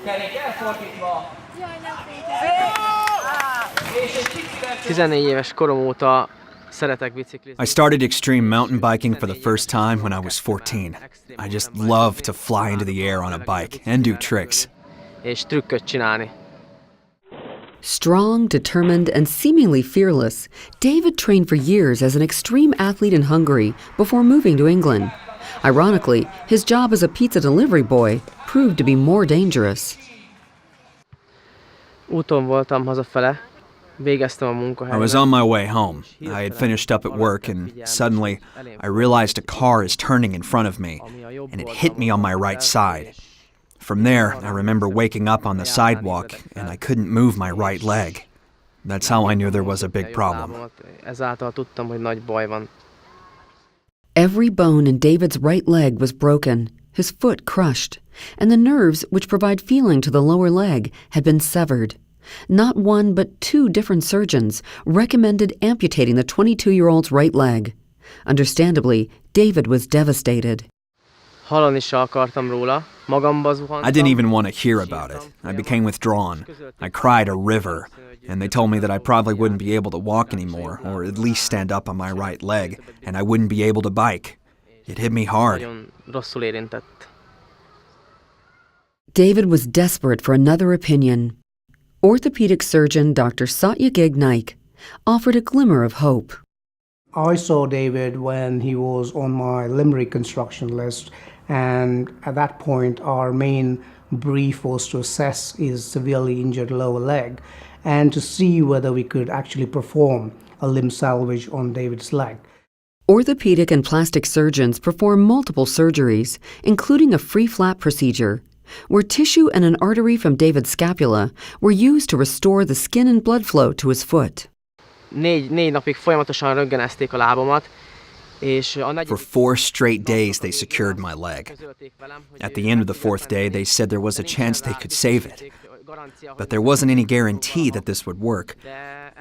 Kerék elfordítva. 14 éves korom óta szeretek biciklizni. I started extreme mountain biking for the first time when I was 14. I just love to fly into the air on a bike and do tricks. És trükköt csinálni. Strong, determined, and seemingly fearless, David trained for years as an extreme athlete in Hungary before moving to England. Ironically, his job as a pizza delivery boy proved to be more dangerous. Úton voltam hazafele, végeztem a munkahelyen. I was on my way home. I had finished up at work and suddenly I realized a car is turning in front of me and it hit me on my right side. From there, I remember waking up on the sidewalk and I couldn't move my right leg. That's how I knew there was a big problem. Ezáltal tudtam, hogy nagy baj van. Every bone in David's right leg was broken, his foot crushed, and the nerves which provide feeling to the lower leg had been severed. Not one but two different surgeons recommended amputating the 22-year-old's right leg. Understandably, David was devastated. Hallani se akartam róla, magamba zuhantam. I didn't even want to hear about it. I became withdrawn. I cried a river, and they told me that I probably wouldn't be able to walk anymore, or at least stand up on my right leg, and I wouldn't be able to bike. It hit me hard. Nagyon rosszul érintett. David was desperate for another opinion. Orthopedic surgeon Dr. Satyagig Naik offered a glimmer of hope. I saw David when he was on my limb reconstruction list, and at that point our main brief was to assess his severely injured lower leg and to see whether we could actually perform a limb salvage on David's leg. Orthopedic and plastic surgeons perform multiple surgeries, including a free flap procedure, where tissue and an artery from David's scapula were used to restore the skin and blood flow to his foot. Négy napig folyamatosan röntgenezték a lábamat, és For 4 straight days, they secured my leg. At the end of the 4th day, they said there was a chance they could save it. But there wasn't any guarantee that this would work.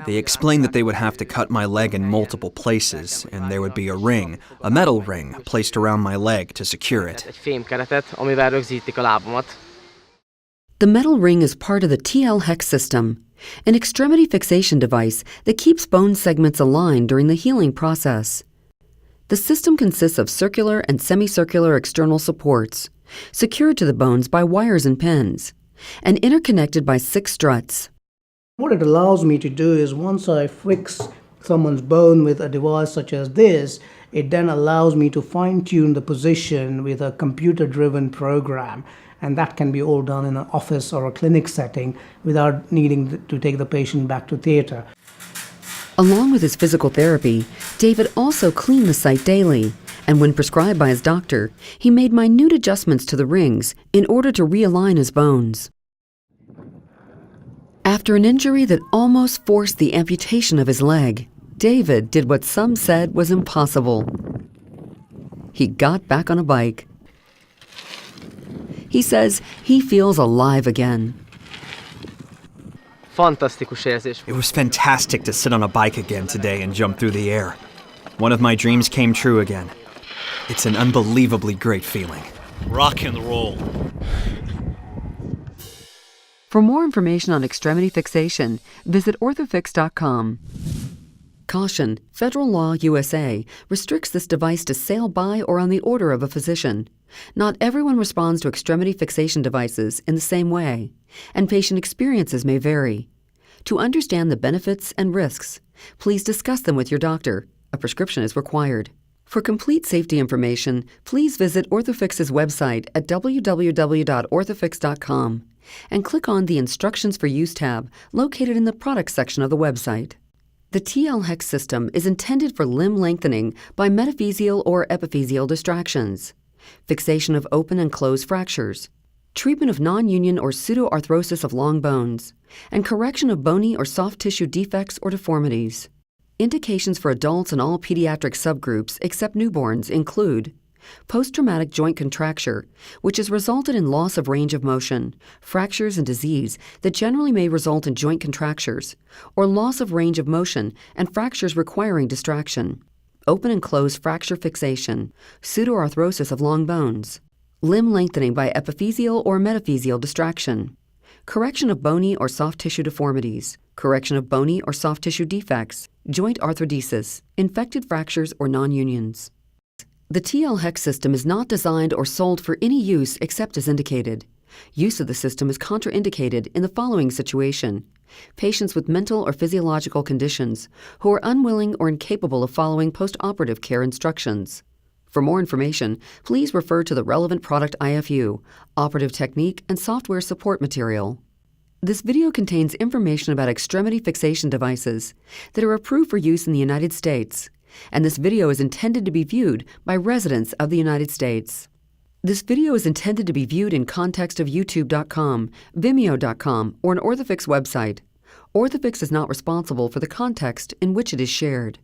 They explained that they would have to cut my leg in multiple places, and there would be a ring, a metal ring, placed around my leg to secure it. egy fémkeretet, amivel rögzítik a lábamat. The metal ring is part of the TL-HEX system, an extremity fixation device that keeps bone segments aligned during the healing process. The system consists of circular and semicircular external supports, secured to the bones by wires and pins, and interconnected by 6 struts. What it allows me to do is once I fix someone's bone with a device such as this, it then allows me to fine-tune the position with a computer-driven program, and that can be all done in an office or a clinic setting without needing to take the patient back to theatre. Along with his physical therapy, David also cleaned the site daily, and when prescribed by his doctor, he made minute adjustments to the rings in order to realign his bones. After an injury that almost forced the amputation of his leg, David did what some said was impossible. He got back on a bike. He says he feels alive again. Fantasztikus érzés. It was fantastic to sit on a bike again today and jump through the air. One of my dreams came true again. It's an unbelievably great feeling. Rock and roll. For more information on extremity fixation, visit orthofix.com. Caution: Federal Law USA restricts this device to sale by or on the order of a physician. Not everyone responds to extremity fixation devices in the same way, and patient experiences may vary. To understand the benefits and risks, please discuss them with your doctor. A prescription is required. For complete safety information, please visit Orthofix's website at www.orthofix.com and click on the Instructions for Use tab located in the Products section of the website. The TL-HEX system is intended for limb lengthening by metaphyseal or epiphyseal distractions, fixation of open and closed fractures, treatment of non-union or pseudoarthrosis of long bones, and correction of bony or soft tissue defects or deformities. Indications for adults and all pediatric subgroups except newborns include post-traumatic joint contracture, which has resulted in loss of range of motion, fractures and disease that generally may result in joint contractures, or loss of range of motion and fractures requiring distraction, open and closed fracture fixation, pseudoarthrosis of long bones, limb lengthening by epiphyseal or metaphyseal distraction, correction of bony or soft tissue deformities, correction of bony or soft tissue defects, joint arthrodesis, infected fractures or non-unions. The TL-HEX system is not designed or sold for any use except as indicated. Use of the system is contraindicated in the following situation: patients with mental or physiological conditions who are unwilling or incapable of following post-operative care instructions. For more information, please refer to the relevant product IFU, operative technique, and software support material. This video contains information about extremity fixation devices that are approved for use in the United States, and this video is intended to be viewed by residents of the United States. This video is intended to be viewed in context of YouTube.com, Vimeo.com, or an Orthofix website. Orthofix is not responsible for the context in which it is shared.